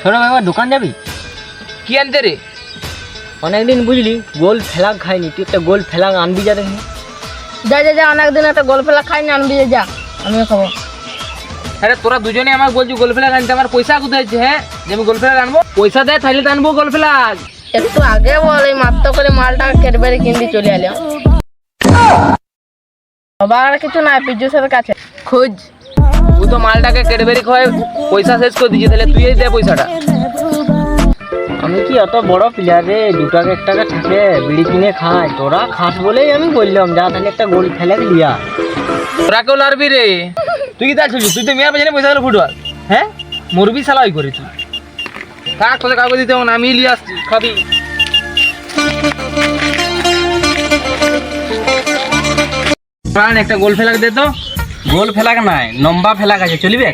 সৌরভ একবার দোকান যাবি? কি আনতে রে? অনেকদিন বুঝলি গোল ফেলাক খাইনি, তুই একটা গোল ফেলাক আনবি যা দেখি। যা যা যা, অনেকদিন একটা গোল ফেলা খাইনি, আনবি যা, আমিও খাবো। আরে তোরা দুজনে আমার বলছি গোল ফ্ল্যাগ আনতে, আমার পয়সা কোথায় আছে? হ্যাঁ, যে আমি গোল ফ্ল্যাগ আনবো, পয়সা দেয় তাহলে তো আনবো গোল ফ্ল্যাগ। একটু আগে বল, এই মাত্র করে মালটা ক্যাডবেরি কিনতে চলে এলাম। আবার কিছু নাই, পিজু স্যারের কাছে খোঁজ। তুই তো মালটাকে ক্যাডবেরি খাওয়াই পয়সা শেষ করে দিচ্ছি, তাহলে তুই দে পয়সাটা। আমি কি অত বড় প্লেয়ার রে, 2 টাকা 1 টাকা থাকে বিড়ি কিনে খাই, তোরা খাস বলেই আমি বললাম যা তাহলে একটা গোল ফেলাক লিয়া। তোরা কেউ লারবি রে? তুই কি তাই চলছিস? তুই তো মেয়ের পেছনে পয়সা গেলো ফুটবল। হ্যাঁ, মরবি সালাই করে তুই। থাক, তোদের কাগজ দিতে হবে না, আমি লিয়ে আসছি, খাবি। একটা গোল ফেলাক দে তো। গোল ফেলাক নাই, লম্বা ফেলাক আছে, চলিবে?